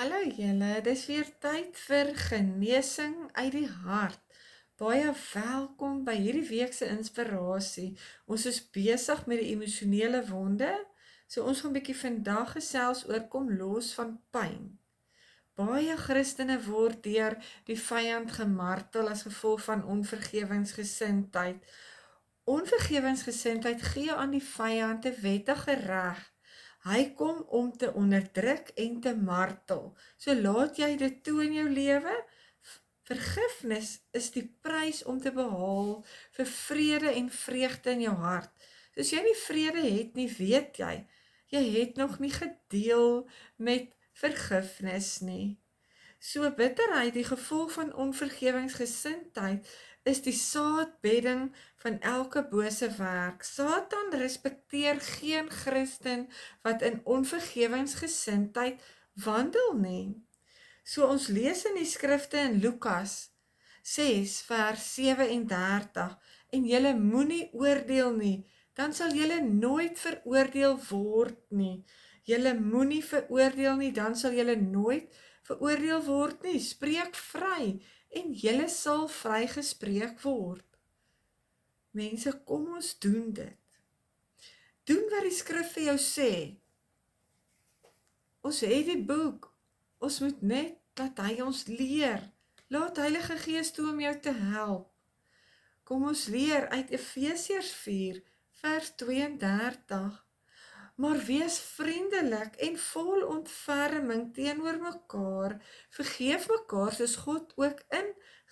Hallo julle, dis weer tyd vir genesing uit die hart. Baie welkom by hierdie week se inspirasie. Ons is besig met die emosionele wonde, so ons gaan bietjie vandag gesels oor kom los van pyn. Baie Christene word deur die vyand gemartel as gevolg van onvergewensgesindheid. Onvergewensgesindheid gee aan die vyand 'n wettige reg. Hy kom om te onderdruk en te martel. So laat jy dit toe in jou lewe. Vergifnis is die prys om te behaal vir vrede en vreugde in jou hart. So as jy nie vrede het nie, weet jy het nog nie gedeel met vergifnis nie. So bitterheid, die gevolg van onvergewingsgesindheid, is die saadbedding van elke bose werk. Satan respekteer geen Christen wat in onvergewingsgesindheid wandel nie. So ons lees in die skrifte in Lukas 6 vers 37, en julle moenie oordeel nie, dan sal julle nooit veroordeel word nie. Julle moenie veroordeel nie, dan sal julle nooit veroordeel word nie. Spreek vry en julle sal vrygespreek word. Mense, kom ons doen dit. Doen wat die skrif vir jou sê. Ons het die boek. Ons moet net dat hy ons leer. Laat Heilige Gees toe om jou te help. Kom ons leer uit Efesiërs 4 vers 32. Maar wees vriendelik en vol ontferming teenoor mekaar, vergeef mekaar soos God ook in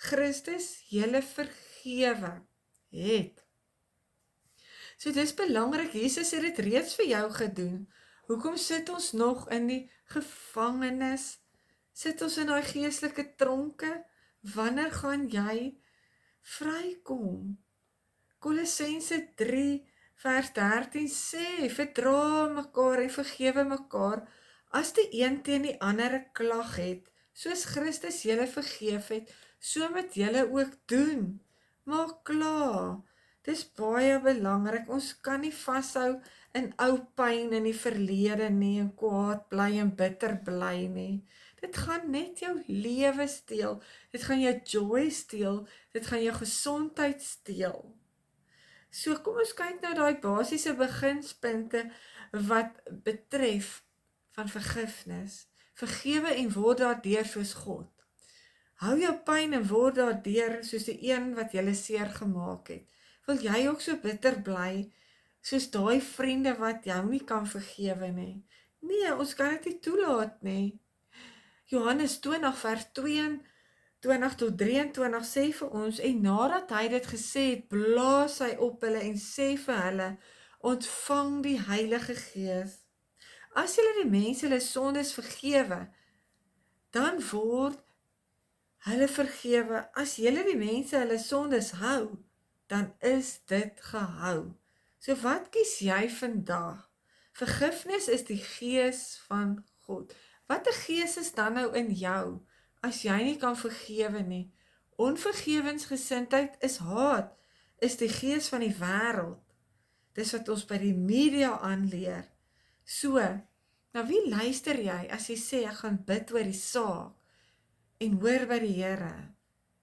Christus julle vergewe het. So dis belangrik, Jesus het dit reeds vir jou gedoen. Hoekom sit ons nog in die gevangenis? Sit ons in daai geestelike tronke? Wanneer gaan jy vrykom? Kolossense 3 vers 13 sê, verdra mekaar en vergewe mekaar, as die een teen die ander 'n klag het, soos Christus julle vergeef het, so moet julle ook doen. Maak klaar. Dis baie belangrik, ons kan nie vashou in ou pyn in die verlede nie, en kwaad bly en bitter bly nie. Dit gaan net jou lewe steel, dit gaan jou joy steel, dit gaan jou gesondheid steel. So kom ons kyk nou daai basiese beginspunte wat betref van vergifnis. Vergewe en word daardeur soos God. Hou jou pyn en word daardeur soos die een wat julle seer gemaak het. Wil jy ook so bitter bly soos daai vriende wat jou nie kan vergewe nie? Nee, ons kan dit nie toelaat nie. Johannes 20 vers 22 tot 23 sê vir ons, en nadat hy dit gesê het, blaas hy op hulle en sê vir hulle, ontvang die Heilige Gees. As julle die mense hulle sondes vergewe, dan word hulle vergewe. As julle die mense hulle sondes hou, dan is dit gehou. So wat kies jy vandag? Vergifnis is die Gees van God. Wat 'n gees is dan nou in jou, as jy nie kan vergewe nie? Onvergewensgesindheid is haat, is die gees van die wêreld. Dis wat ons by die media aanleer. So, nou wie luister jy as jy sê ek gaan bid oor die saak en hoor by die Here?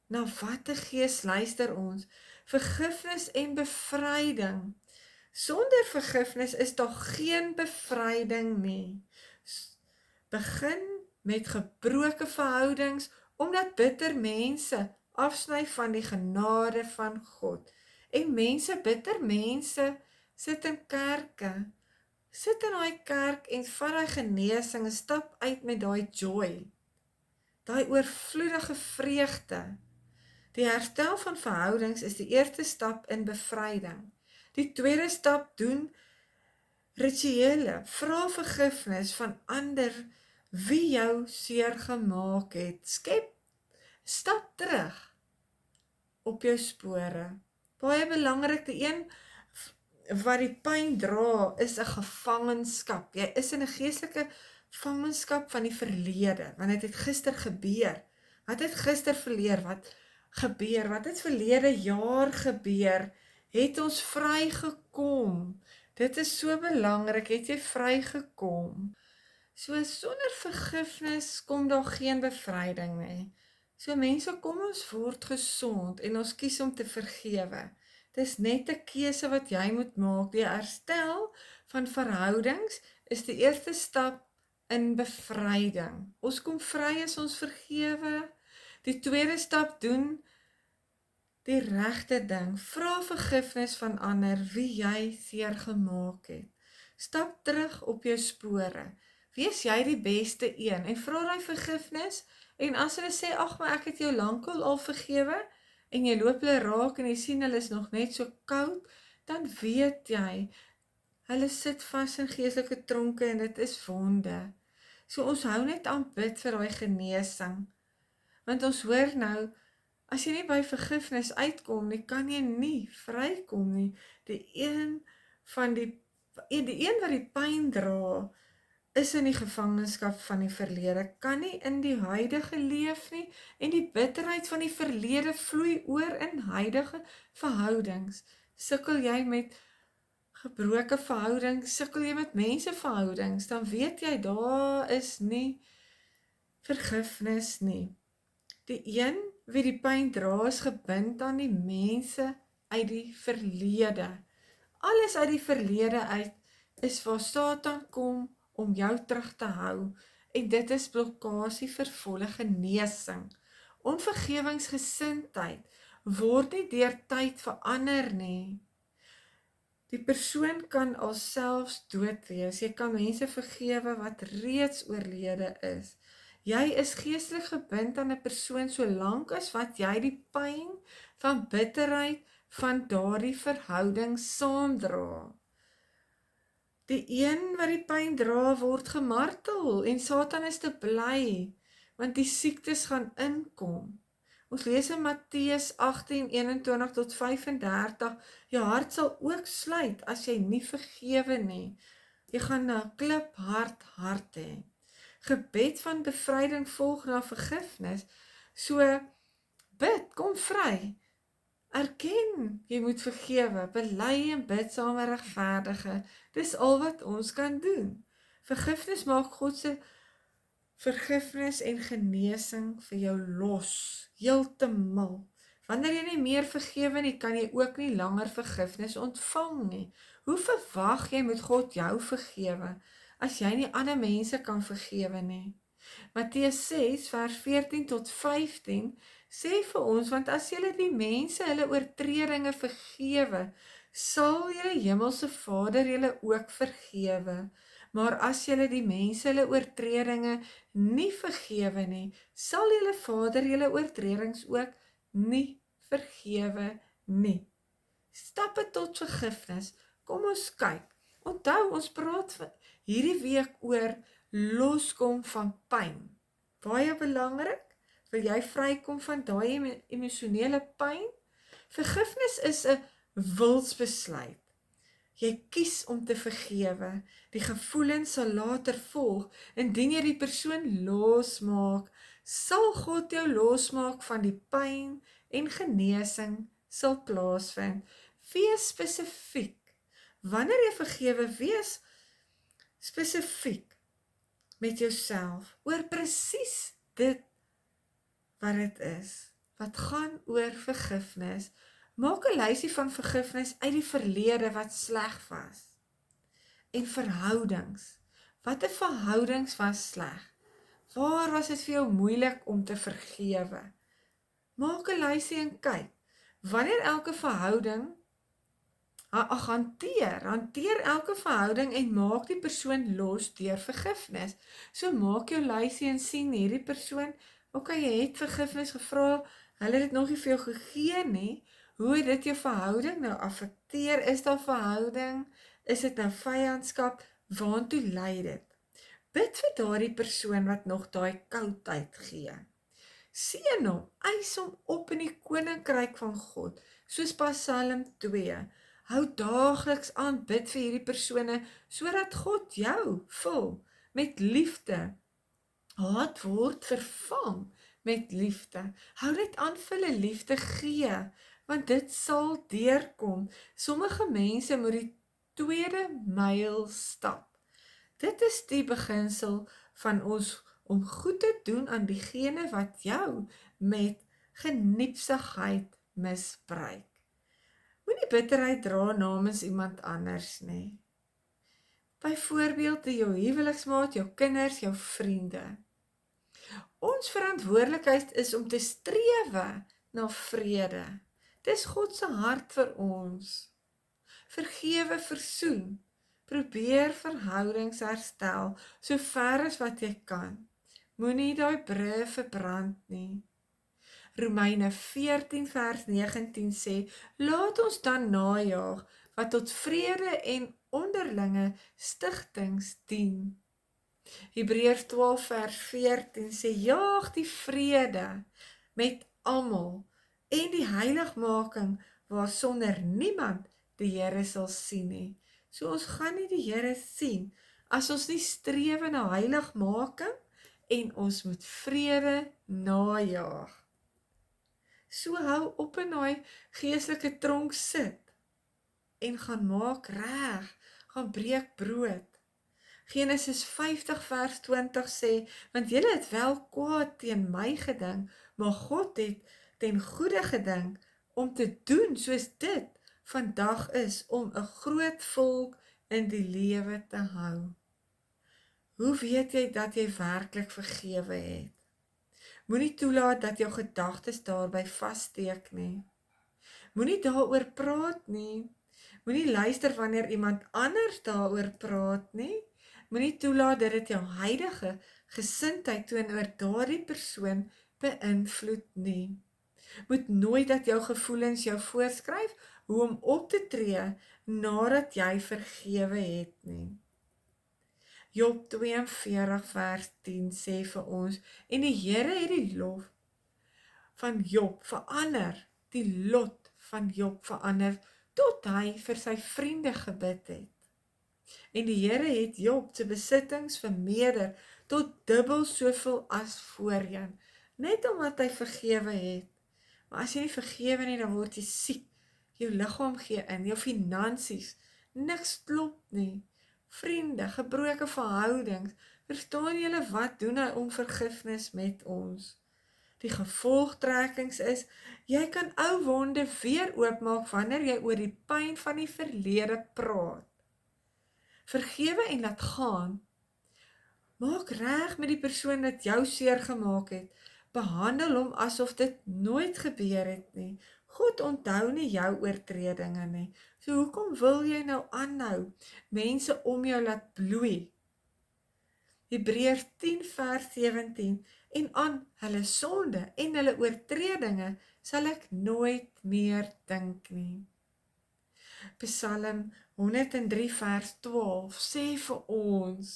Na watter gees luister ons? Vergifnis en bevryding. Sonder vergifnis is daar geen bevryding nie. Begin met gebroke verhoudings, omdat bitter mense afsny van die genade van God. En bitter mense sit in kerke, sit in daai kerk en vat daai genesing en stap uit met daai joy, daai oorvloedige vreugde. Die herstel van verhoudings is die eerste stap in bevryding. Die tweede stap doen rituele, vra vergifnis van ander wie jou seer gemaak het. Stap terug op jou spore. Baie belangrik, die een wat die pyn dra, is 'n gevangenskap. Jy is in 'n geestelike gevangenskap van die verlede, want dit het gister gebeur. Wat het gister verleer? Wat gebeur? Wat het verlede jaar gebeur? Het ons vrygekom? Dit is so belangrik, het jy vrygekom? So sonder vergifnis kom daar geen bevryding nie. So mense, kom ons word gesond en ons kies om te vergewe. Dis net 'n keuse wat jy moet maak. Die herstel van verhoudings is die eerste stap in bevryding. Ons kom vry as ons vergewe. Die tweede stap, doen die regte ding. Vra vergifnis van ander wie jy seer gemaak het. Stap terug op jou spore. Wees jy die beste een en vra daai vergifnis. En as hulle sê, ag, maar ek het jou lankal al vergewe, en jy loop hulle raak en jy sien hulle is nog net so koud, dan weet jy, hulle sit vas in geestelike tronke en dit is wonde. So ons hou net aan bid vir daai genesing. Want ons hoor nou, as jy nie by vergifnis uitkom nie, kan jy nie vrykom nie. Die een wat die pyn dra, is in die gevangenskap van die verlede, kan nie in die huidige leef nie, en die bitterheid van die verlede vloei oor in huidige verhoudings. Sukkel jy met gebroke verhoudings, sukkel jy met menseverhoudings, dan weet jy, daar is nie vergifnis nie. Die een wie die pyn dra, is gebind aan die mense uit die verlede. Alles uit die verlede uit is waar Satan kom om jou terug te hou, en dit is blokkasie vir volle genesing. Onvergewingsgesindheid word nie deur tyd verander nie. Die persoon kan alselfs dood wees. Jy kan mense vergewe wat reeds oorlede is. Jy is geestelik gebind aan 'n persoon solank as wat jy die pyn van bitterheid van daardie verhouding saamdra. Die een wat die pyn dra, word gemartel en Satan is te bly, want die siektes gaan inkom. Ons lees in Matteus 18:21 tot 35, jou hart sal ook sluit as jy nie vergewe nie. Jy gaan 'n kliphard hart hê. Gebed van bevryding volg na vergifnis, so bid, kom vry. Erken, jy moet vergewe, bely en bid saam met regverdige. Dis al wat ons kan doen. Vergifnis maak God se vergifnis en genesing vir jou los, heeltemal. Wanneer jy nie meer vergewe nie, kan jy ook nie langer vergifnis ontvang nie. Hoe verwag jy moet God jou vergewe, as jy nie ander mense kan vergewe nie? Matteus 6 vers 14 tot 15 sê vir ons, want as julle die mense hulle oortredinge vergewe, sal julle hemelse Vader julle ook vergewe. Maar as julle die mense hulle oortredinge nie vergewe nie, sal julle Vader julle oortredings ook nie vergewe nie. Stappe tot vergifnis. Kom ons kyk. Onthou, ons praat hierdie week oor loskom van pyn. Baie belangrik. Wil jy vrykom van daai emosionele pyn? Vergifnis is 'n wilsbesluit. Jy kies om te vergewe. Die gevoelens sal later volg. Indien jy die persoon losmaak, sal God jou losmaak van die pyn en genesing sal plaasvind. Wees spesifiek. Wanneer jy vergewe, wees spesifiek met jouself oor presies dit wat dit is, wat gaan oor vergifnis. Maak 'n lysie van vergifnis uit die verlede wat sleg was. En verhoudings. Watter verhoudings was sleg? Waar was dit vir jou moeilik om te vergewe? Maak 'n lysie en kyk. Wanneer elke verhouding, hanteer elke verhouding en maak die persoon los deur vergifnis. So maak jou lysie en sien hierdie persoon, jy het vergifnis gevra, hulle het dit nog nie vir jou gegee nie. Hoe het dit jou verhouding nou affekteer? Is daar verhouding? Is dit nou vyandskap? Waartoe lei dit? Bid vir daardie persoon wat nog daai koudheid gee. Seën hom, eis hom op in die koninkryk van God, soos Psalm 2. Hou daagliks aan bid vir hierdie persone, sodat God jou vul met liefde. Haat word vervang met liefde. Hou net aan vir hulle liefde gee, want dit sal deurkom. Sommige mense moet die tweede myl stap. Dit is die beginsel van ons om goed te doen aan diegene wat jou met geniepsigheid misbruik. Moenie bitterheid dra namens iemand anders nie. Byvoorbeeld jou huweliksmaat, jou kinders, jou vriende. Ons verantwoordelikheid is om te strewe na vrede. Dis God se hart vir ons. Vergewe, versoen. Probeer verhoudings herstel, so ver as wat jy kan. Moenie daai brûe verbrand nie. Romeine 14 vers 19 sê, laat ons dan najaag, wat tot vrede en onderlinge stigtings dien. Hebreërs 12 vers 14 sê, jaag die vrede met almal, en die heiligmaking, waarsonder niemand die Here sal sien nie. So ons gaan nie die Here sien, as ons nie strewe na heiligmaking, en ons moet vrede najaag. So hou op in daai geestelike tronk sit, en gaan maak reg, gaan breek brood. Genesis 50 vers 20 sê, want julle het wel kwaad teen my gedink, maar God het ten goeie gedink, om te doen soos dit vandag is, om 'n groot volk in die lewe te hou. Hoe weet jy dat jy werklik vergewe het? Moenie toelaat dat jou gedagtes daarby vassteek nie. Moenie daaroor praat nie. Moenie luister wanneer iemand anders daaroor praat nie. Moenie toelaat dat dit jou huidige gesindheid teenoor daardie persoon beïnvloed nie. Moet nooit dat jou gevoelens jou voorskryf hoe om op te tree nadat jy vergewe het nie. Job 42 vers 10 sê vir ons, en die Here het die lof van Job verander, die lot van Job verander, tot hy vir sy vriende gebid het. En die Here het Job se besittings vermeerder tot dubbel soveel as voorheen, net omdat hy vergewe het. Maar as jy nie vergewe nie, dan word jy siek, jou liggaam gee in, jou finansies, niks klop nie. Vriende, gebroke verhoudings, verstaan julle wat doen hy om vergifnis met ons? Die gevolgtrekkings is, jy kan ou wonde weer oopmaak wanneer jy oor die pyn van die verlede praat. Vergewe en laat gaan. Maak reg met die persoon wat jou seer gemaak het. Behandel hom asof dit nooit gebeur het nie. God onthou nie jou oortredinge nie. So hoekom wil jy nou aanhou mense om jou laat bloei? Hebreërs 10 vers 17, en aan hulle sonde en hulle oortredinge sal ek nooit meer dink nie. Psalm 103 vers 12 sê vir ons,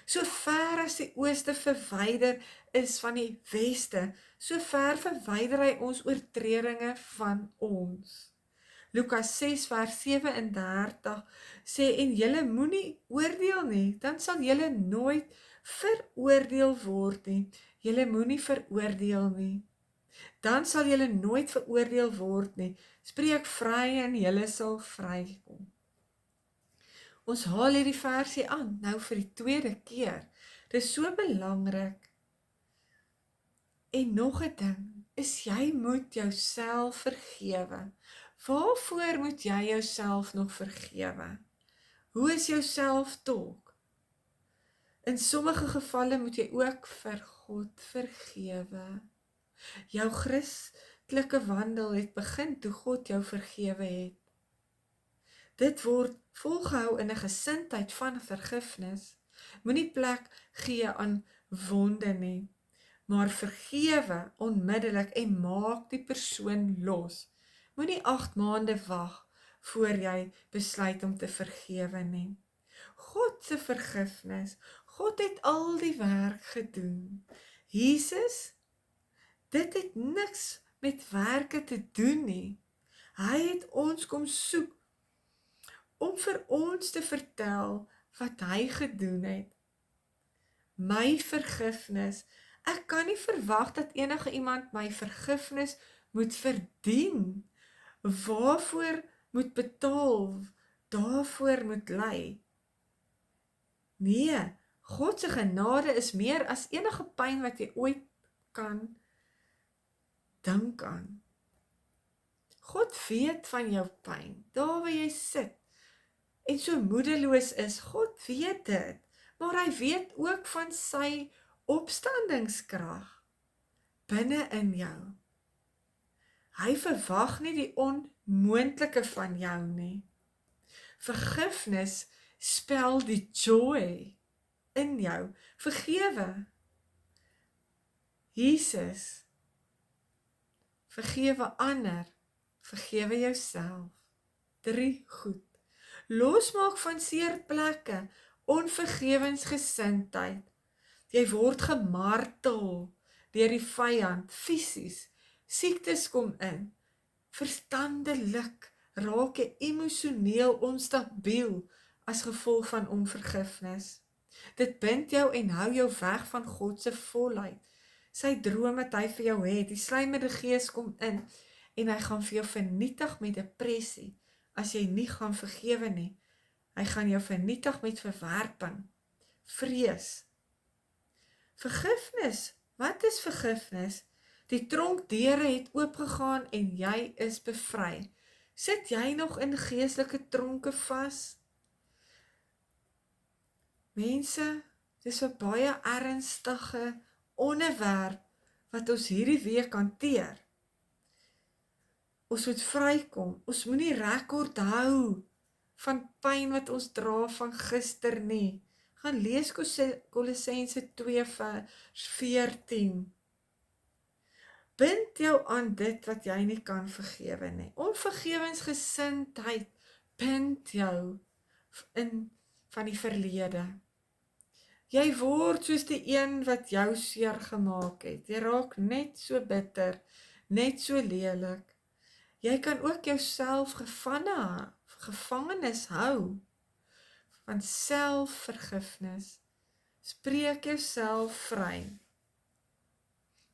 so ver as die ooste verwyder is van die weste, so ver verwyder hy ons oortredinge van ons. Lukas 6 vers 37 sê, en julle moenie oordeel nie, dan sal julle nooit veroordeel word nie. Julle moenie veroordeel nie, dan sal julle nooit veroordeel word nie. Spreek vry en julle sal vrykom. Ons haal hierdie versie aan, nou vir die tweede keer. Dit is so belangrik. En nog 'n ding, is jy moet jouself vergewe. Waarvoor moet jy jouself nog vergewe? Hoe is jou selftalk? In sommige gevalle moet jy ook vir God vergewe. Jou Christelike wandel het begin toe God jou vergewe het. Dit word volgehou in 'n gesindheid van vergifnis. Moenie plek gee aan wonde nie, maar vergewe onmiddellik en maak die persoon los. Moenie 8 maande wag voor jy besluit om te vergewe nie. God se vergifnis, God het al die werk gedoen. Jesus, dit het niks met werke te doen nie. Hy het ons kom soek om vir ons te vertel wat hy gedoen het. My vergifnis, ek kan nie verwag dat enige iemand my vergifnis moet verdien. Waarvoor moet betaal, daarvoor moet ly. Nee, God se genade is meer as enige pyn wat jy ooit kan dink aan. God weet van jou pyn, daar waar jy sit, en so moedeloos is, God weet dit, maar hy weet ook van sy opstandingskrag binne in jou. Hy verwag nie die onmoontlike van jou nie. Vergifnis spel die joy in jou. Vergewe. Jesus. Vergewe ander. Vergewe jouself. 3 goed. Losmaak van seer plekke, onvergewensgesindheid. Jy word gemartel deur die vyand, fisies. Siektes kom in. Verstandelik raak jy emosioneel onstabiel as gevolg van onvergifnis. Dit bind jou en hou jou weg van God se volheid. Sy droom wat hy vir jou het, die slijmende gees kom in en hy gaan vir jou vernietig met depressie as jy nie gaan vergewe nie. Hy gaan jou vernietig met verwerping, vrees. Vergifnis, wat is vergifnis? Die tronkdeure het oopgegaan en jy is bevry. Sit jy nog in geestelike tronke vas? Mense, dis 'n baie ernstige onderwerp wat ons hierdie week hanteer. Ons moet vrykom, ons moenie rekord hou van pyn wat ons dra van gister nie. Gaan lees Kolossense 2 vers 14. Bind jou aan dit wat jy nie kan vergewe nie. Onvergewensgesindheid bind jou in van die verlede. Jy word soos die een wat jou seer gemaak het. Jy raak net so bitter, net so lelik. Jy kan ook jouself gevangenis hou van selfvergifnis. Spreek jouself vry.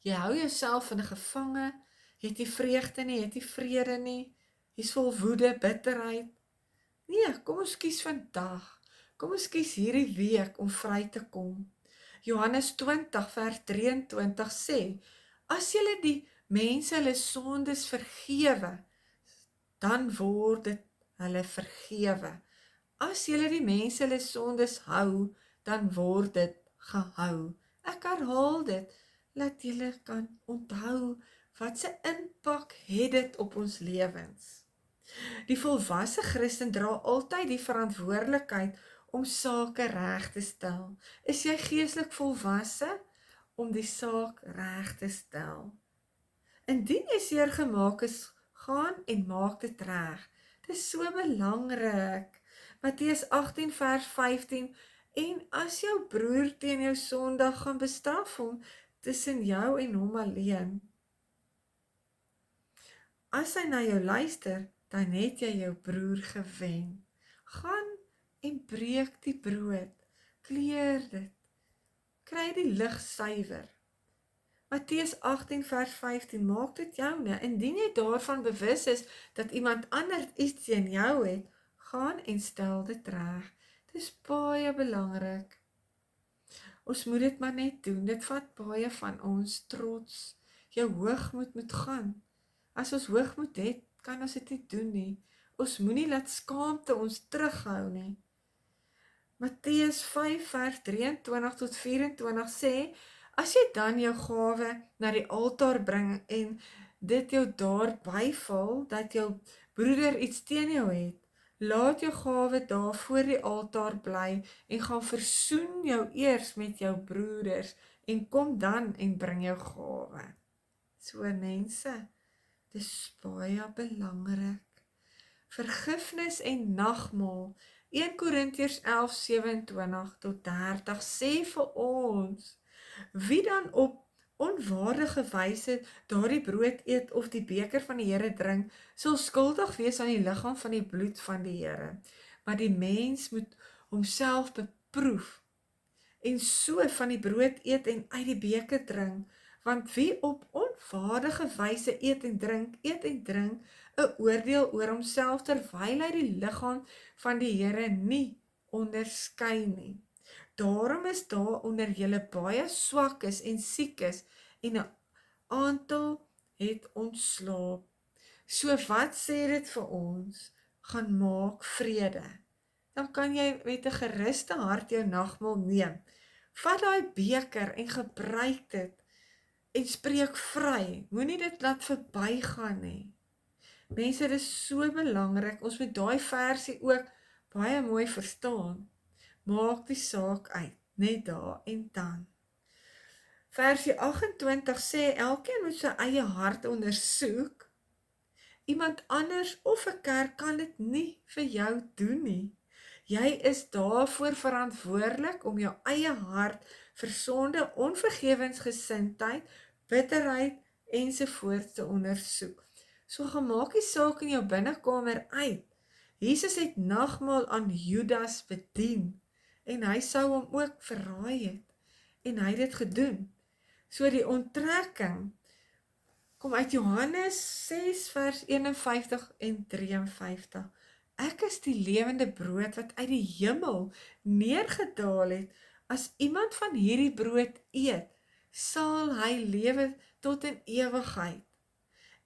Jy hou jouself in 'n gevange, jy het nie vreugde nie, jy het nie vrede nie, jy's vol woede, bitterheid. Nee, kom ons kies vandag. Kom ons kies hierdie week om vry te kom. Johannes 20 vers 23 sê, as julle die mense hulle sondes vergewe, dan word dit hulle vergewe. As julle die mense hulle sondes hou, dan word dit gehou. Ek herhaal dit, laat julle kan onthou wat se impak het dit op ons lewens. Die volwasse Christen dra altyd die verantwoordelikheid om sake reg te stel. Is jy geestelik volwasse om die saak reg te stel? Indien jy seer gemaak is, gaan en maak dit reg. Dit is so belangrik. Matteus 18 vers 15, en as jou broer teen jou sondig gaan bestraf hom tussen jou en hom alleen. As hy na jou luister, dan het jy jou broer gewen. Gaan en breek die brood, kleer dit, kry die lig suiwer. Matteus 18 vers 15, maak dit joune, indien jy daarvan bewus is, dat iemand anders iets teen jou het, gaan en stel dit reg. Dit is baie belangrik. Ons moet dit maar net doen, dit vat baie van ons trots, jou hoogmoed moet gaan. As ons hoogmoed het, kan ons dit nie doen nie. Ons moenie laat skaamte ons terughou nie. Matteus 5 vers 23 tot 24 sê, as jy dan jou gawe na die altaar bring en dit jou daar byval, dat jou broeder iets teen jou het, laat jou gawe daar voor die altaar bly en gaan versoen jou eers met jou broeders en kom dan en bring jou gawe. So mense, dis baie belangrik. Vergifnis en nagmaal. 1 Korintiërs 11:27 tot 30 sê vir ons, wie dan op onwaardige wyse daardie brood eet of die beker van die Here drink, sal skuldig wees aan die liggaam van die bloed van die Here. Maar die mens moet homself beproef en so van die brood eet en uit die beker drink, want wie op onwaardige wyse eet en drink 'n oordeel oor homself terwyl hy die liggaam van die Here nie onderskei nie. Daarom is daar onder julle baie swak is en siek is, en 'n aantal het ontslaap. So wat sê dit vir ons? Gaan maak vrede. Dan kan jy met 'n geruste hart jou nagmaal neem. Vat daai beker en gebruik dit en spreek vry. Moenie dit laat verbygaan nie. Mense, dit is so belangrik. Ons moet daai versie ook baie mooi verstaan. Maak die saak uit, net daar en dan. Versie 28 sê elkeen moet sy eie hart ondersoek. Iemand anders of 'n kerk kan dit nie vir jou doen nie. Jy is daarvoor verantwoordelik om jou eie hart vir sonde, onvergewensgesindheid, bitterheid ensovoorts te ondersoek. So gemaak die saak in jou binnekamer uit. Jesus het nagmaal aan Judas bedien en hy sou hom ook verraai het en hy het dit gedoen. So die onttrekking kom uit Johannes 6 vers 51 en 53. Ek is die lewende brood wat uit die hemel neergedaal het. As iemand van hierdie brood eet, sal hy lewe tot in ewigheid.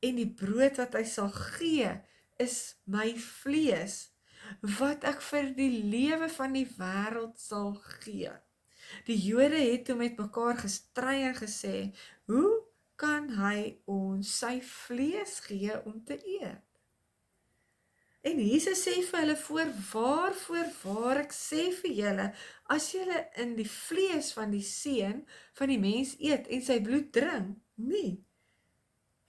En die brood wat hy sal gee, is my vlees, wat ek vir die lewe van die wêreld sal gee. Die Jode het toe met mekaar gestry en gesê, hoe kan hy ons sy vlees gee om te eet? En Jesus sê vir hulle, voorwaar ek sê vir julle, as julle in die vlees van die Seun van die mens eet en sy bloed drink, nie,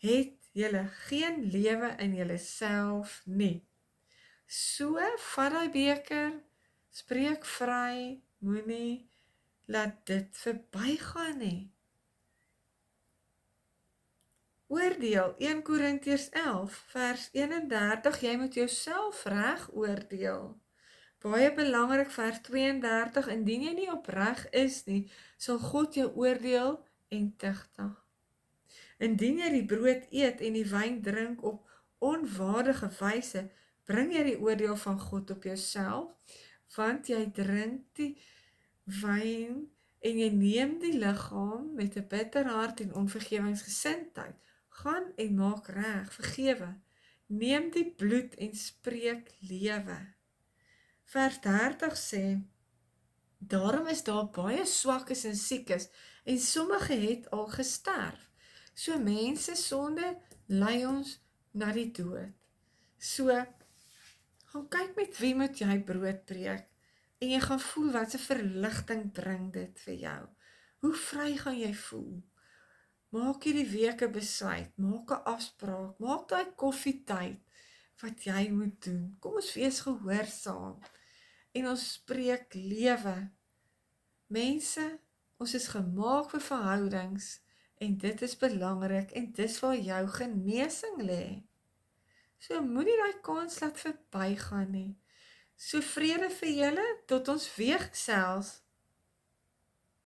het julle geen lewe in julle self nie. So, vat die beker, spreek vry, moenie laat dit verbygaan nie. Oordeel, 1 Korintiërs 11 vers 31, jy moet jouself reg oordeel. Baie belangrik vers 32, indien jy nie opreg is nie, sal God jou oordeel en tigtig. Indien jy die brood eet en die wyn drink op onwaardige wyse, bring jy die oordeel van God op jouself, want jy drink die wyn en jy neem die liggaam met 'n bitter hart en onvergewensgesindheid. Gaan en maak reg, vergewe. Neem die bloed en spreek lewe. Vers 30 sê, daarom is daar baie swakkes en siekes en sommige het al gesterf. So mense sonde lei ons na die dood. So, gaan kyk met wie moet jy brood breek en jy gaan voel wat se verligting bring dit vir jou. Hoe vry gaan jy voel? Maak hierdie week 'n besluit, maak 'n afspraak, maak daai koffietyd wat jy moet doen. Kom ons wees gehoorsaam en ons spreek lewe. Mense, ons is gemaak vir verhoudings en dit is belangrik en dis waar jou genesing lê. So moenie daai kans laat verbygaan nie. So vrede vir julle tot ons weer gesels.